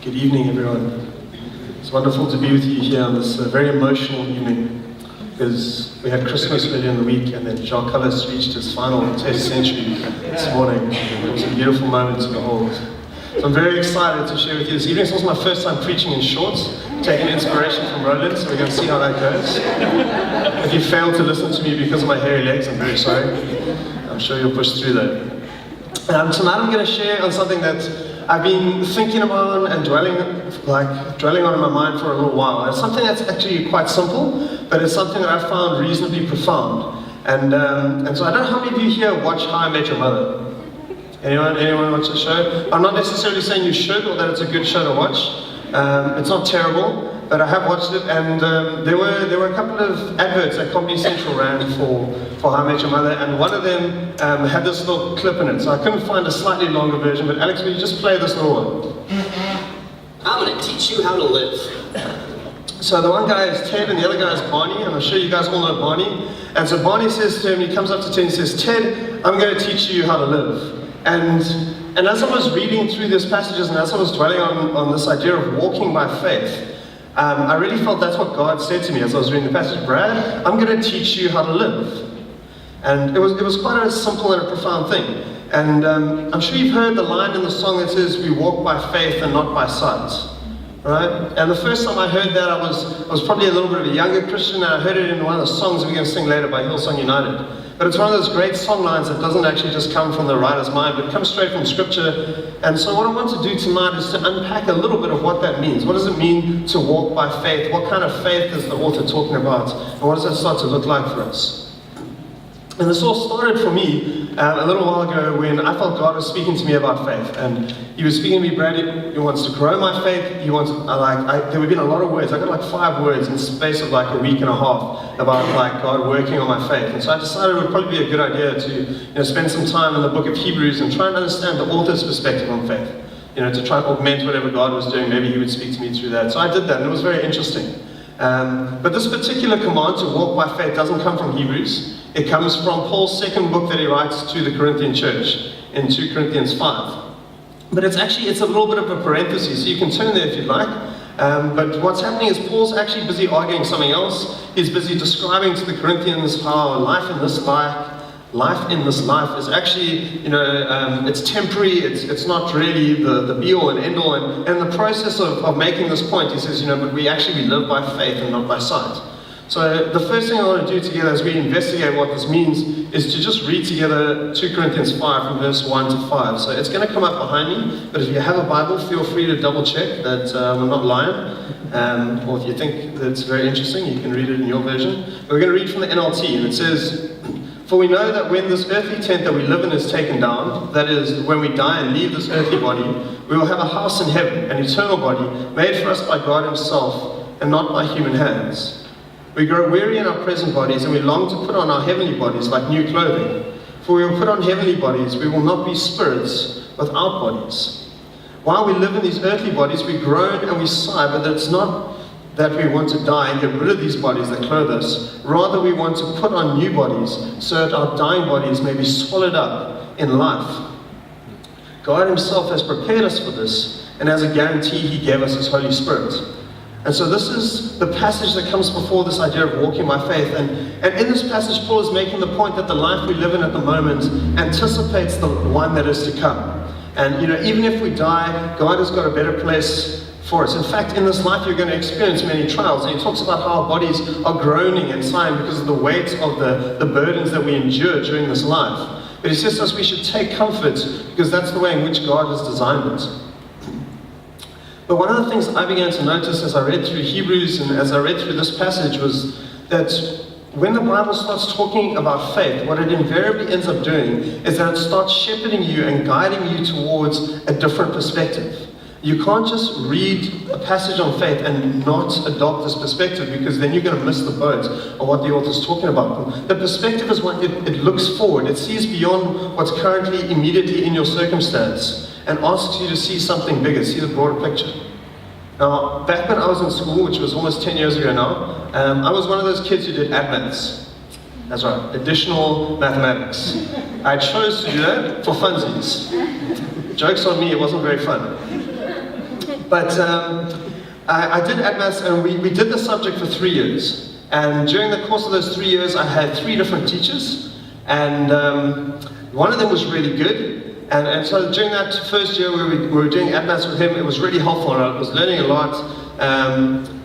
Good evening, everyone. It's wonderful to be with you here on this very emotional evening, because we had Christmas earlier in the week, and then Jacques Callis reached his final test century this morning. It was a beautiful moment to behold. So I'm very excited to share with you this evening. It's also my first time preaching in shorts, taking inspiration from Roland, so we're going to see how that goes. If you fail to listen to me because of my hairy legs, I'm very sorry. I'm sure you'll push through that. Tonight I'm going to share on something that I've been thinking about and dwelling on in my mind for a little while. It's something that's actually quite simple, but it's something that I found reasonably profound. And so I don't know how many of you here watch How I Met Your Mother. Anyone watch the show? I'm not necessarily saying you should or that it's a good show to watch. It's not terrible, but I have watched it, and there were a couple of adverts that Comedy Central ran for How I Met Your Mother, and one of them had this little clip in it, so I couldn't find a slightly longer version, but Alex, will you just play this little one? I'm going to teach you how to live. So the one guy is Ted and the other guy is Barney, and I'm sure you guys all know Barney. And so Barney says to him, he comes up to Ted and says, "Ted, I'm going to teach you how to live." And as I was reading through these passages and as I was dwelling on this idea of walking by faith, I really felt that's what God said to me as I was reading the passage. Brad, I'm going to teach you how to live. And it was quite a simple and a profound thing. And I'm sure you've heard the line in the song that says, "We walk by faith and not by sight." Right? And the first time I heard that, I was probably a little bit of a younger Christian, and I heard it in one of the songs we're going to sing later by Hillsong United. But it's one of those great song lines that doesn't actually just come from the writer's mind, but comes straight from Scripture. And so what I want to do tonight is to unpack a little bit of what that means. What does it mean to walk by faith? What kind of faith is the author talking about? And what does that start to look like for us? And this all started for me a little while ago when I felt God was speaking to me about faith. And He was speaking to me, Brad, He wants to grow my faith. He wants, there have been a lot of words. I got like 5 words in the space of like a week and a half about like God working on my faith. And so I decided it would probably be a good idea to spend some time in the book of Hebrews and try and understand the author's perspective on faith. To try and augment whatever God was doing. Maybe He would speak to me through that. So I did that, and it was very interesting. But this particular command to walk by faith doesn't come from Hebrews. It comes from Paul's second book that he writes to the Corinthian church in 2 Corinthians 5. But it's a little bit of a parenthesis, so you can turn there if you'd like. But what's happening is Paul's actually busy arguing something else. He's busy describing to the Corinthians how life in this life is actually, it's temporary, it's not really the be-all and end-all. And in the process of making this point, he says, but we live by faith and not by sight. So the first thing I want to do together as we investigate what this means is to just read together 2 Corinthians 5 from verse 1 to 5. So it's going to come up behind me, but if you have a Bible, feel free to double check that we're not lying. Or if you think that's very interesting, you can read it in your version. But we're going to read from the NLT, and it says, "For we know that when this earthly tent that we live in is taken down, that is, when we die and leave this earthly body, we will have a house in heaven, an eternal body, made for us by God Himself, and not by human hands. We grow weary in our present bodies, and we long to put on our heavenly bodies like new clothing. For we will put on heavenly bodies, we will not be spirits without bodies. While we live in these earthly bodies, we groan and we sigh, but it's not that we want to die and get rid of these bodies that clothe us. Rather, we want to put on new bodies, so that our dying bodies may be swallowed up in life. God Himself has prepared us for this, and as a guarantee, He gave us His Holy Spirit." And so this is the passage that comes before this idea of walking by faith. And in this passage, Paul is making the point that the life we live in at the moment anticipates the one that is to come. And even if we die, God has got a better place for us. In fact, in this life you're going to experience many trials. And he talks about how our bodies are groaning and sighing because of the weight of the burdens that we endure during this life. But he says to us we should take comfort because that's the way in which God has designed it. But one of the things I began to notice as I read through Hebrews and as I read through this passage was that when the Bible starts talking about faith, what it invariably ends up doing is that it starts shepherding you and guiding you towards a different perspective. You can't just read a passage on faith and not adopt this perspective, because then you're going to miss the boat of what the author's talking about. The perspective is one, it looks forward, it sees beyond what's currently immediately in your circumstance, and asks you to see something bigger, see the broader picture. Now, back when I was in school, which was almost 10 years ago now, I was one of those kids who did admins. That's right, additional mathematics. I chose to do that for funsies. Joke's on me, it wasn't very fun. But I did AdMaths, and we did the subject for 3 years. And during the course of those 3 years, I had 3 different teachers, and one of them was really good. And so during that first year where we were doing AdMaths with him, it was really helpful, and I was learning a lot.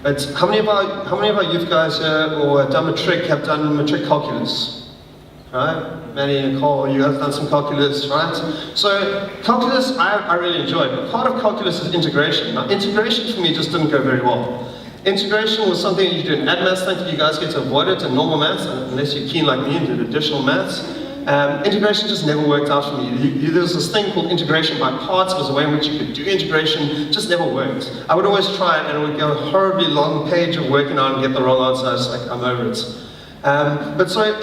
But how many of our youth guys here or done matric have done matric calculus? Right? Manny, Nicole, you guys have done some calculus, right? So calculus I really enjoyed, but part of calculus is integration. Now integration for me just didn't go very well. Integration was something that you do in AdMaths. Thank you guys get to avoid it in normal maths, unless you're keen like me and did additional maths. Integration just never worked out for me. There was this thing called integration by parts. It was a way in which you could do integration, just never worked. I would always try it and it would go a horribly long page of working out and get the wrong answer. I was like, I'm over it. But so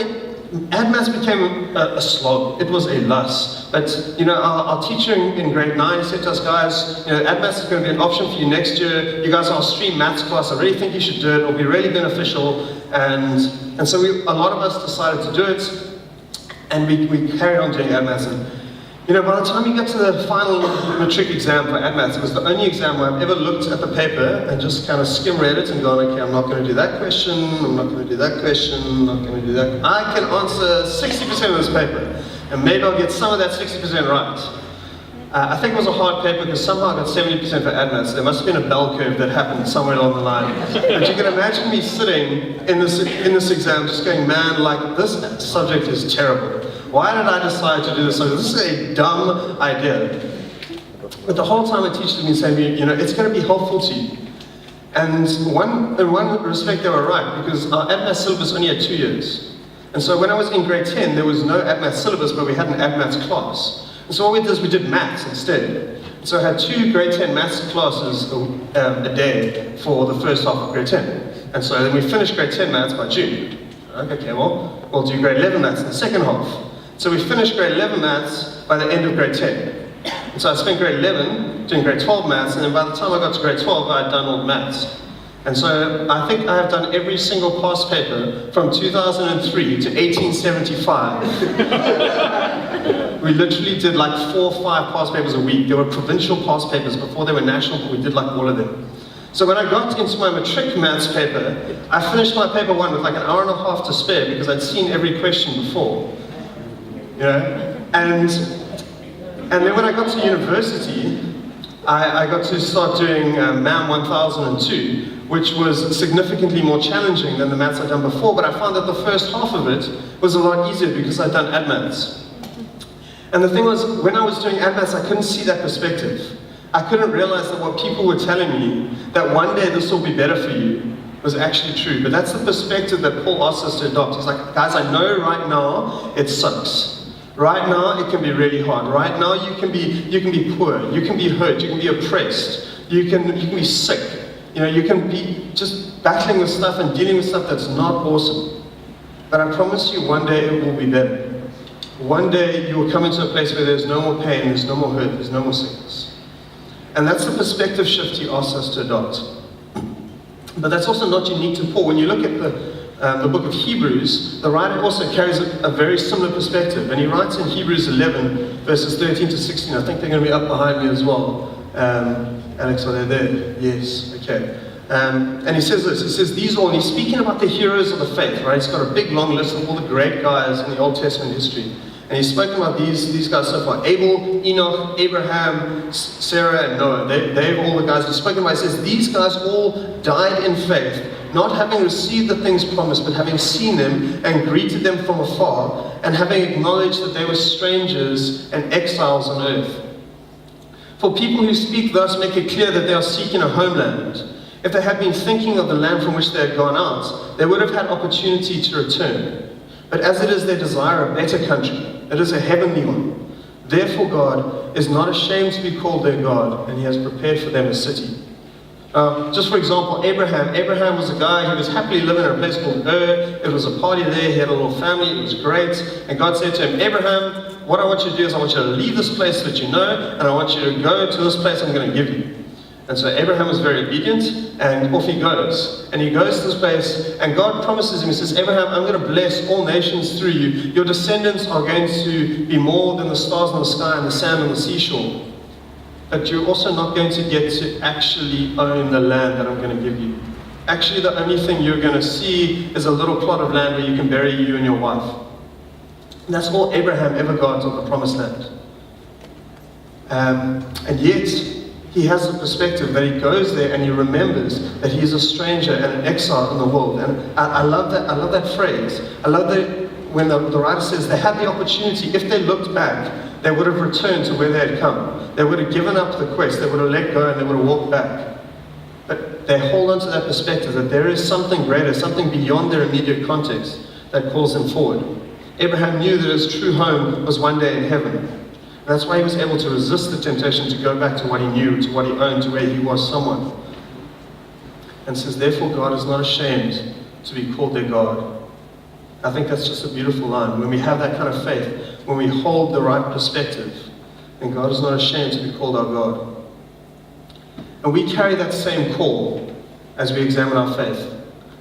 AdMaths became a slog. It was a loss. But you know, our teacher in grade 9 said to us, guys, you know, AdMaths is going to be an option for you next year. You guys are a stream maths class. I really think you should do it. It'll be really beneficial. And so a lot of us decided to do it. And we carried on doing AdMaths. And, you know, by the time you get to the final matric exam for AdMaths, it was the only exam where I've ever looked at the paper and just kind of skim read it and gone, okay, I'm not going to do that question, I'm not going to do that question, I'm not going to do that. I can answer 60% of this paper, and maybe I'll get some of that 60% right. I think it was a hard paper because somehow I got 70% for AdMaths. There must have been a bell curve that happened somewhere along the line. But you can imagine me sitting in this exam just going, man, like this subject is terrible. Why did I decide to do this? So this is a dumb idea. But the whole time the teacher had been saying, you know, it's going to be helpful to you. And in one respect they were right, because our AdMaths syllabus only had 2 years. And so when I was in grade 10, there was no AdMaths syllabus, but we had an AdMaths class. And so what we did is we did maths instead. So I had 2 grade 10 maths classes a day for the first half of grade 10. And so then we finished grade 10 maths by June. Okay, well, we'll do grade 11 maths in the second half. So we finished grade 11 maths by the end of grade 10. And so I spent grade 11 doing grade 12 maths, and then by the time I got to grade 12, I had done all the maths. And so I think I have done every single past paper from 2003 to 1875. We literally did like 4 or 5 past papers a week. There were provincial past papers before they were national, but we did like all of them. So when I got into my matric maths paper, I finished my paper 1 with like an hour and a half to spare because I'd seen every question before. You know? And then when I got to university, I got to start doing Mann 1002, which was significantly more challenging than the maths I'd done before, but I found that the first half of it was a lot easier because I'd done AdMaths. And the thing was, when I was doing AdMaths, I couldn't see that perspective. I couldn't realize that what people were telling me, that one day this will be better for you, was actually true. But that's the perspective that Paul asks us to adopt. He's like, guys, I know right now it sucks. Right now it can be really hard. Right now you can be poor, you can be hurt, you can be oppressed, you can be sick. You know, you can be just battling with stuff and dealing with stuff that's not awesome. But I promise you, one day it will be better. One day you will come into a place where there's no more pain, there's no more hurt, there's no more sickness. And that's the perspective shift he asks us to adopt. But that's also not unique to Paul. When you look at the book of Hebrews, the writer also carries a very similar perspective. And he writes in Hebrews 11, verses 13 to 16. I think they're going to be up behind me as well. Alex, are they there? Yes, okay. And he says this, he says these all, and he's speaking about the heroes of the faith, right? He's got a big long list of all the great guys in the Old Testament history. And he's spoken about these guys so far. Abel, Enoch, Abraham, Sarah, and Noah. They've all the guys he's spoken about. He says these guys all died in faith, not having received the things promised, but having seen them and greeted them from afar, and having acknowledged that they were strangers and exiles on earth. For people who speak thus make it clear that they are seeking a homeland. If they had been thinking of the land from which they had gone out, they would have had opportunity to return. But as it is they desire a better country, it is a heavenly one. Therefore God is not ashamed to be called their God, and he has prepared for them a city. Just for example, Abraham was a guy who was happily living in a place called Ur. It was a party there, he had a little family, it was great. And God said to him, Abraham, what I want you to do is I want you to leave this place that you know, and I want you to go to this place I'm going to give you. And so Abraham was very obedient, and off he goes. And he goes to this place, and God promises him, he says, Abraham, I'm going to bless all nations through you. Your descendants are going to be more than the stars in the sky and the sand on the seashore. but you're also not going to get to actually own the land that I'm going to give you. Actually, the only thing you're going to see is a little plot of land where you can bury you and your wife. And that's all Abraham ever got of the promised land. And yet, he has the perspective that he goes there and he remembers that he is a stranger and an exile in the world. And I love that phrase. I love that when the writer says they had the opportunity, if they looked back, they would have returned to where they had come. They would have given up the quest, they would have let go and they would have walked back. But they hold on to that perspective that there is something greater, something beyond their immediate context that calls them forward. Abraham knew that his true home was one day in heaven. And that's why he was able to resist the temptation to go back to what he knew, to what he owned, to where he was someone. And says, therefore God is not ashamed to be called their God. I think that's just a beautiful line. When we have that kind of faith, when we hold the right perspective, then God is not ashamed to be called our God. And we carry that same call as we examine our faith.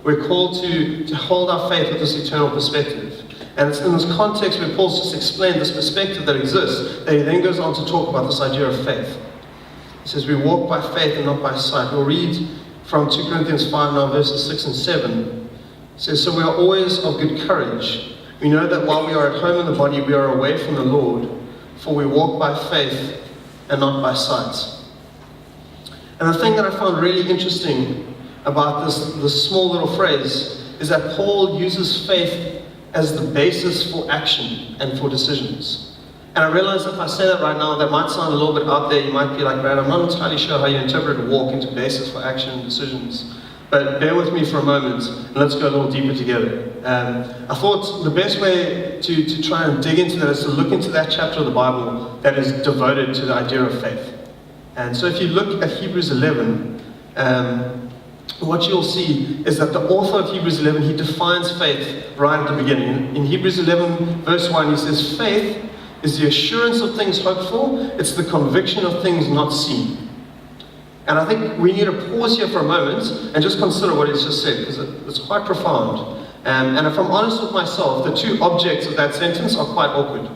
We're called to hold our faith with this eternal perspective. And it's in this context where Paul's just explained this perspective that exists, that he then goes on to talk about this idea of faith. He says, we walk by faith and not by sight. We'll read from 2 Corinthians 5 now, verses 6 and 7. It says, so we are always of good courage. We know that while we are at home in the body, we are away from the Lord, for we walk by faith and not by sight. And the thing that I found really interesting about this small little phrase is that Paul uses faith as the basis for action and for decisions. And I realize if I say that right now, that might sound a little bit out there. You might be like, Brad, I'm not entirely sure how you interpret walk into basis for action and decisions. But bear with me for a moment, and let's go a little deeper together. I thought the best way to try and dig into that is to look into that chapter of the Bible that is devoted to the idea of faith. And so if you look at Hebrews 11, what you'll see is that the author of Hebrews 11, he defines faith right at the beginning. In Hebrews 11, verse 1, he says, faith is the assurance of things hoped for, it's the conviction of things not seen. And I think we need to pause here for a moment and just consider what he's just said, because it's quite profound. And if I'm honest with myself, the two objects of that sentence are quite awkward.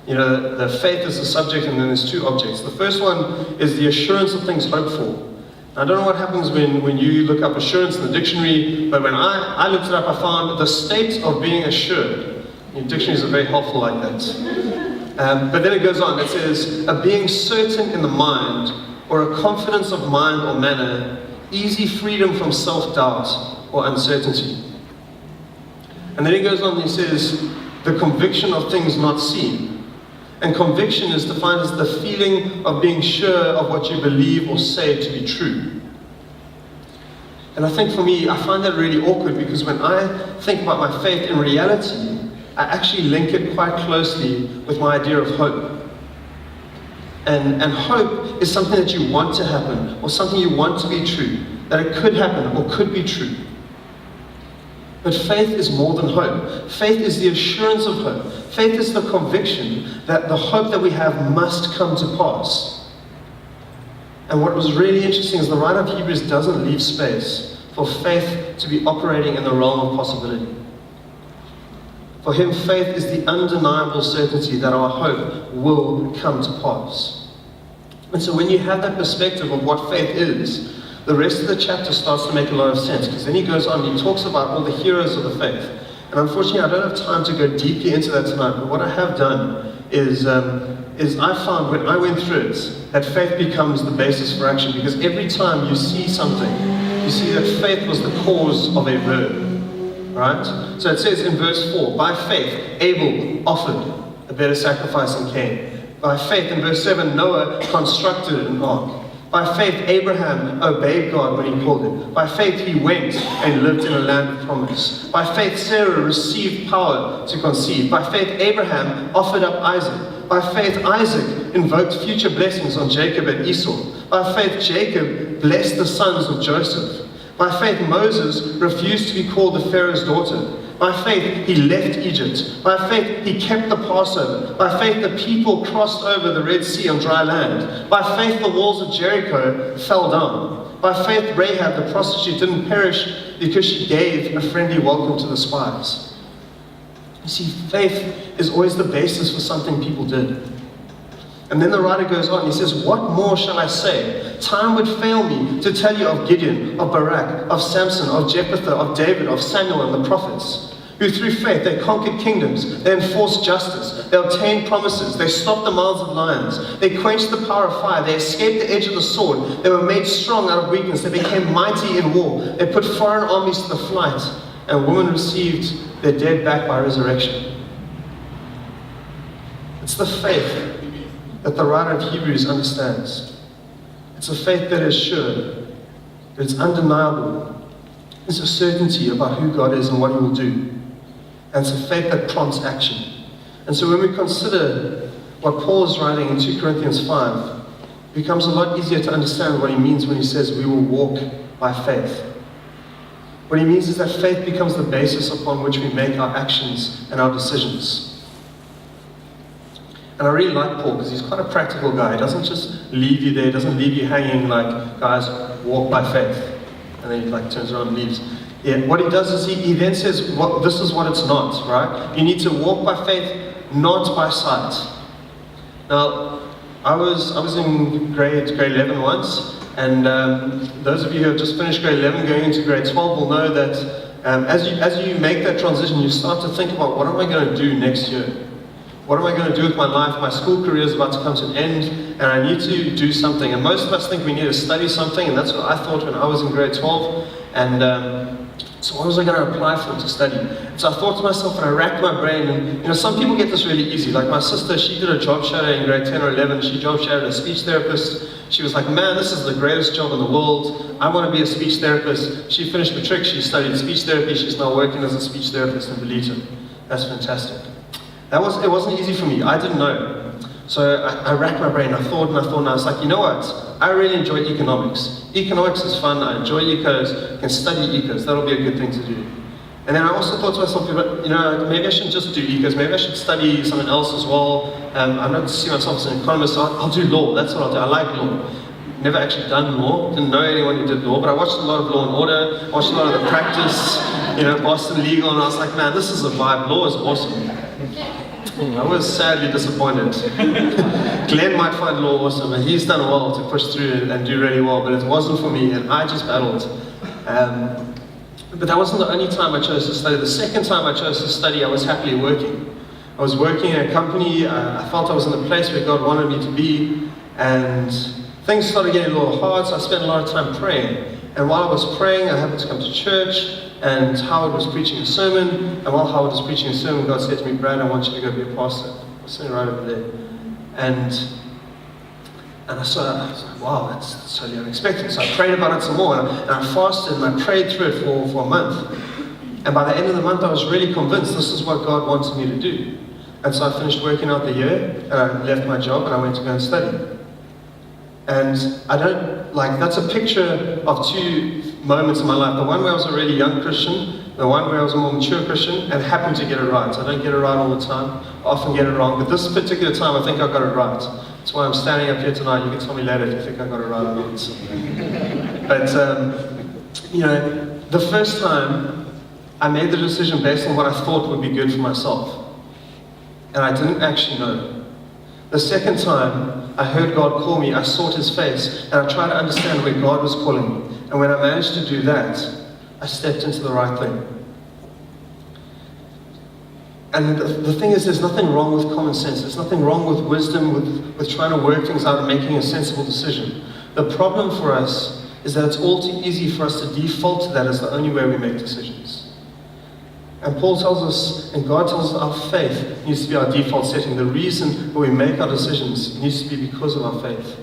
You know, the faith is the subject and then there's two objects. The first one is the assurance of things hoped for. I don't know what happens when you look up assurance in the dictionary, but when I looked it up, I found the state of being assured. Your dictionaries are very helpful like that. But then it goes on, it says, a being certain in the mind, or a confidence of mind or manner, easy freedom from self-doubt or uncertainty. And then he goes on and he says, the conviction of things not seen. And conviction is defined as the feeling of being sure of what you believe or say to be true. And I think for me, I find that really awkward because when I think about my faith in reality, I actually link it quite closely with my idea of hope. And hope is something that you want to happen or something you want to be true, that it could happen or could be true. But faith is more than hope. Faith is the assurance of hope. Faith is the conviction that the hope that we have must come to pass. And what was really interesting is the writer of Hebrews doesn't leave space for faith to be operating in the realm of possibility. For him, faith is the undeniable certainty that our hope will come to pass. And so when you have that perspective of what faith is, the rest of the chapter starts to make a lot of sense, because then he goes on and he talks about all the heroes of the faith. And unfortunately, I don't have time to go deeply into that tonight, but what I have done is I found when I went through it, that faith becomes the basis for action, because every time you see something, you see that faith was the cause of a verb, right? So it says in verse 4, by faith, Abel offered a better sacrifice than Cain. By faith, in verse 7, Noah constructed an ark. By faith, Abraham obeyed God when he called him. By faith, he went and lived in a land of promise. By faith, Sarah received power to conceive. By faith, Abraham offered up Isaac. By faith, Isaac invoked future blessings on Jacob and Esau. By faith, Jacob blessed the sons of Joseph. By faith, Moses refused to be called the Pharaoh's daughter. By faith, he left Egypt. By faith, he kept the Passover. By faith, the people crossed over the Red Sea on dry land. By faith, the walls of Jericho fell down. By faith, Rahab the prostitute didn't perish because she gave a friendly welcome to the spies. You see, faith is always the basis for something people did. And then the writer goes on, he says, what more shall I say? Time would fail me to tell you of Gideon, of Barak, of Samson, of Jephthah, of David, of Samuel and the prophets, who through faith they conquered kingdoms, they enforced justice, they obtained promises, they stopped the mouths of lions, they quenched the power of fire, they escaped the edge of the sword, they were made strong out of weakness, they became mighty in war, they put foreign armies to the flight, and women received their dead back by resurrection. It's the faith that the writer of Hebrews understands. It's a faith that is sure, that it's undeniable. It's a certainty about who God is and what He will do. And it's a faith that prompts action. And so when we consider what Paul is writing in 2 Corinthians 5, it becomes a lot easier to understand what he means when he says we will walk by faith. What he means is that faith becomes the basis upon which we make our actions and our decisions. And I really like Paul because he's quite a practical guy. He doesn't just leave you there, he doesn't leave you hanging like, guys, walk by faith. And then he turns around and leaves. Yeah, what he does is he then says, this is what it's not, right? You need to walk by faith, not by sight. Now, I was in grade 11 once, and those of you who have just finished grade 11 going into grade 12 will know that as you make that transition, you start to think about, what am I going to do next year? What am I going to do with my life? My school career is about to come to an end, and I need to do something. And most of us think we need to study something, and that's what I thought when I was in grade 12. And so what was I going to apply for to study? So I thought to myself, and I racked my brain, and some people get this really easy. Like my sister, she did a job shadow in grade 10 or 11. She job shadowed a speech therapist. She was like, man, this is the greatest job in the world. I want to be a speech therapist. She finished matric, she studied speech therapy. She's now working as a speech therapist in Belize. That's fantastic. It wasn't easy for me. I didn't know. So I racked my brain. I thought, and I was like, you know what? I really enjoy economics. Economics is fun. I enjoy ecos. I can study ecos. That'll be a good thing to do. And then I also thought to myself, maybe I shouldn't just do ecos. Maybe I should study something else as well. I don't see myself as an economist, so I'll do law. That's what I'll do. I like law. Never actually done law. Didn't know anyone who did law, but I watched a lot of Law and Order. Watched a lot of the practice. Boston Legal, and I was like, man, this is a vibe. Law is awesome. I was sadly disappointed. Glenn might find law awesome, and he's done well to push through and do really well, but it wasn't for me, and I just battled. But that wasn't the only time I chose to study. The second time I chose to study, I was happily working. I was working in a company. I felt I was in the place where God wanted me to be, and things started getting a little hard, so I spent a lot of time praying. And while I was praying, I happened to come to church, and Howard was preaching a sermon, and while Howard was preaching a sermon, God said to me, Brad, I want you to go be a pastor. I was sitting right over there. And I was like, wow, that's totally unexpected. So I prayed about it some more, and I fasted, and I prayed through it for a month. And by the end of the month, I was really convinced this is what God wanted me to do. And so I finished working out the year, and I left my job, and I went to go and study. And that's a picture of two moments in my life. The one where I was a really young Christian, the one where I was a more mature Christian, and happened to get it right. I don't get it right all the time. I often get it wrong. But this particular time, I think I got it right. That's why I'm standing up here tonight. You can tell me later if you think I got it right or not. But, the first time, I made the decision based on what I thought would be good for myself. And I didn't actually know. The second time, I heard God call me, I sought His face, and I tried to understand where God was calling me. And when I managed to do that, I stepped into the right thing. And the thing is, there's nothing wrong with common sense. There's nothing wrong with wisdom, with trying to work things out and making a sensible decision. The problem for us is that it's all too easy for us to default to that as the only way we make decisions. And Paul tells us, and God tells us, our faith needs to be our default setting. The reason we make our decisions needs to be because of our faith.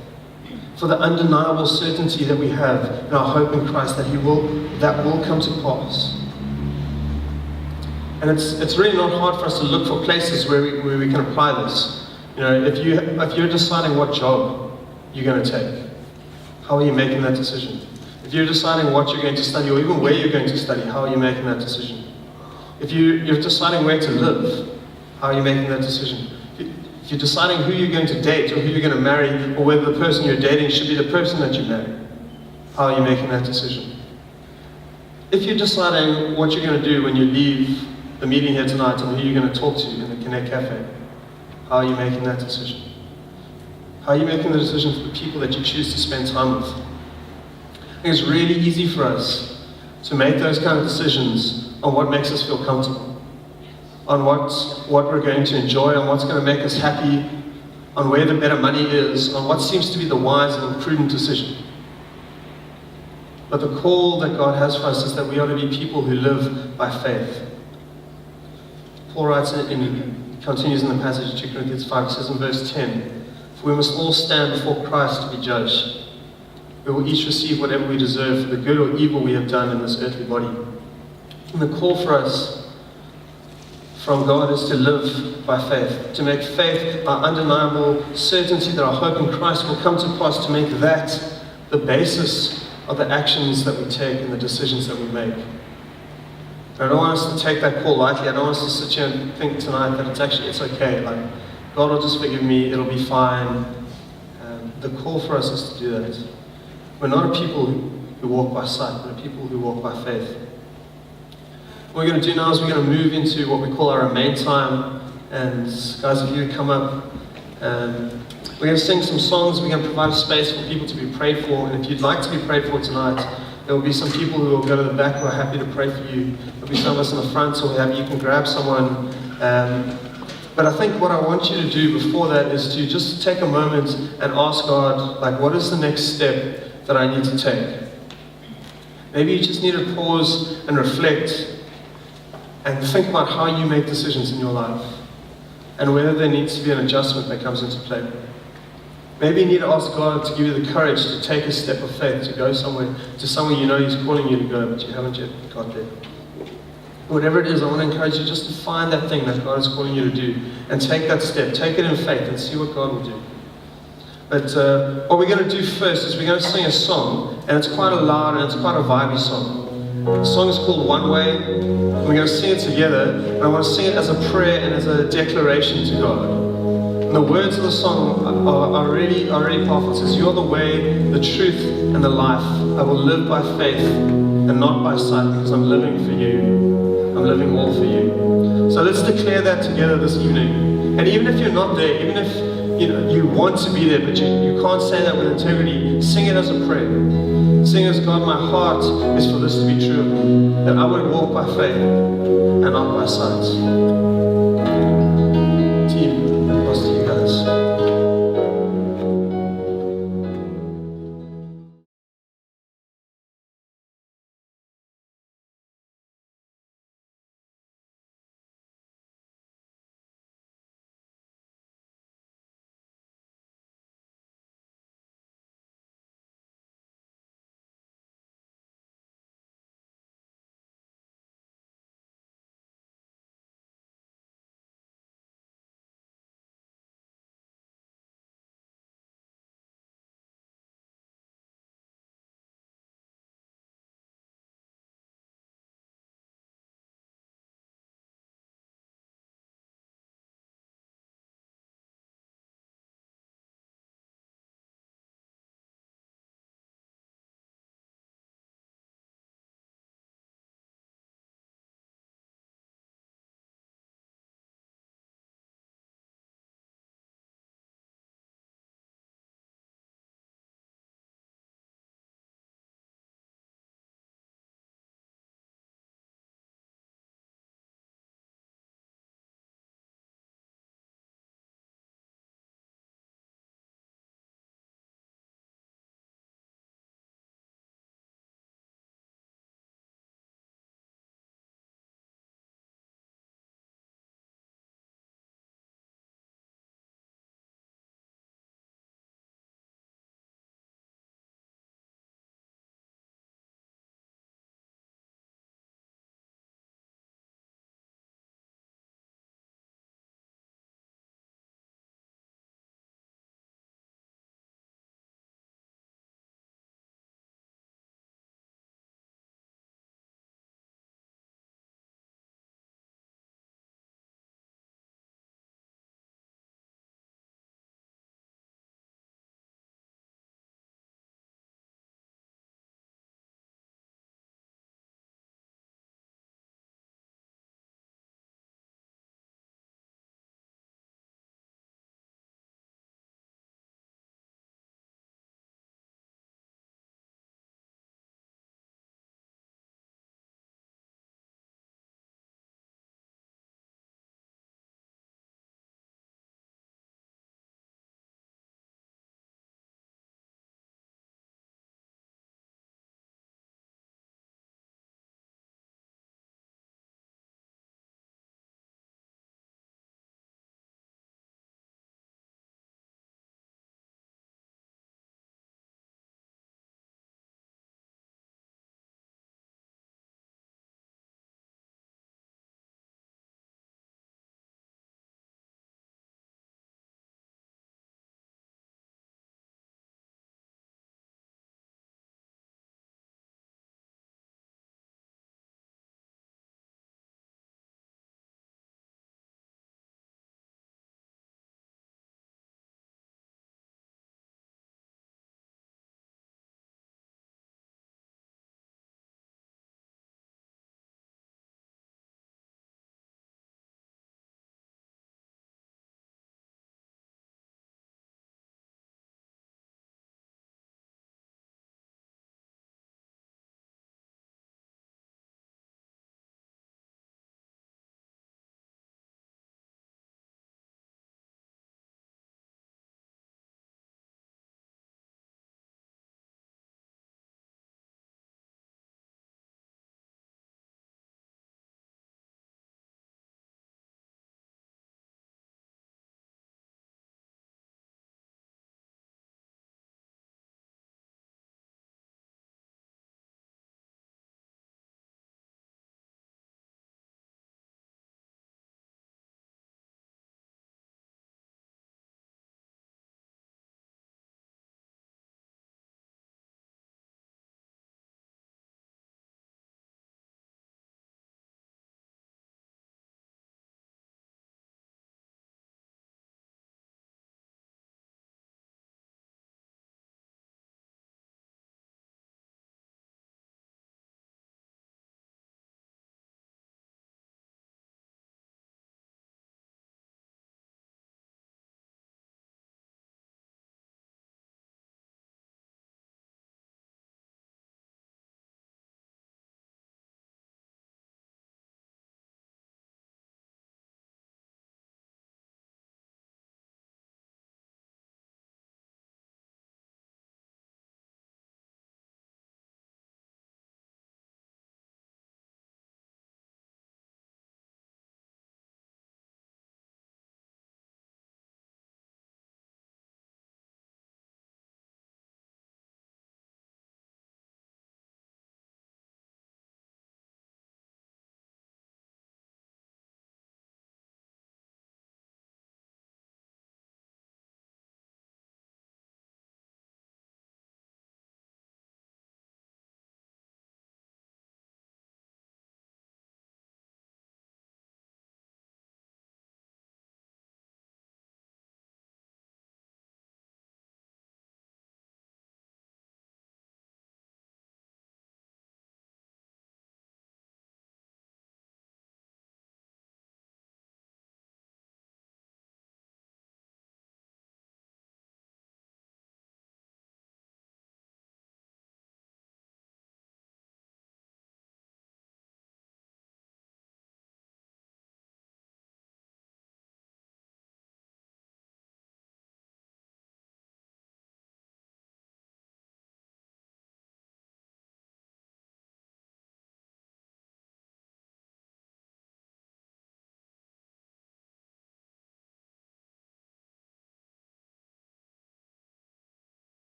For the undeniable certainty that we have in our hope in Christ that will come to pass. And it's really not hard for us to look for places where we can apply this. If you're deciding what job you're going to take, how are you making that decision? If you're deciding what you're going to study, or even where you're going to study, how are you making that decision? If you're deciding where to live, how are you making that decision? If you're deciding who you're going to date, or who you're going to marry, or whether the person you're dating should be the person that you marry, how are you making that decision? If you're deciding what you're going to do when you leave the meeting here tonight and who you're going to talk to in the Connect Cafe, how are you making that decision? How are you making the decision for the people that you choose to spend time with? I think it's really easy for us to make those kind of decisions on what makes us feel comfortable, on what we're going to enjoy, on what's going to make us happy, on where the better money is, on what seems to be the wise and prudent decision. But the call that God has for us is that we ought to be people who live by faith. Paul writes continues in the passage, 2 Corinthians 5, he says in verse 10, "For we must all stand before Christ to be judged. We will each receive whatever we deserve for the good or evil we have done in this earthly body." And the call for us from God is to live by faith, to make faith our undeniable certainty that our hope in Christ will come to pass, to make that the basis of the actions that we take and the decisions that we make. And I don't want us to take that call lightly. I don't want us to sit here and think tonight that it's okay. Like, God will just forgive me, it'll be fine. The call for us is to do that. We're not a people who walk by sight, we're a people who walk by faith. What we're going to do now is we're going to move into what we call our Remain time. And guys, if you would come up, we're going to sing some songs. We're going to provide a space for people to be prayed for. And if you'd like to be prayed for tonight, there will be some people who will go to the back who are happy to pray for you. There'll be some of us in the front, so you can grab someone. But I think what I want you to do before that is to just take a moment and ask God, like, what is the next step that I need to take? Maybe you just need to pause and reflect and think about how you make decisions in your life and whether there needs to be an adjustment that comes into play. Maybe you need to ask God to give you the courage to take a step of faith, to go somewhere you know He's calling you to go, but you haven't yet got there. Whatever it is, I want to encourage you just to find that thing that God is calling you to do and take that step. Take it in faith and see what God will do. But what we're going to do first is we're going to sing a song, and it's quite a loud and it's quite a vibey song. The song is called One Way. We're going to sing it together, and I want to sing it as a prayer and as a declaration to God. And the words of the song are really powerful. It says, "You are the way, the truth, and the life. I will live by faith and not by sight, because I'm living for you. I'm living all for you." So let's declare that together this evening. And even if you're not there, even if you want to be there, but you can't say that with integrity, sing it as a prayer. Sing as, "God, my heart is for this to be true of me, that I would walk by faith and not by sight."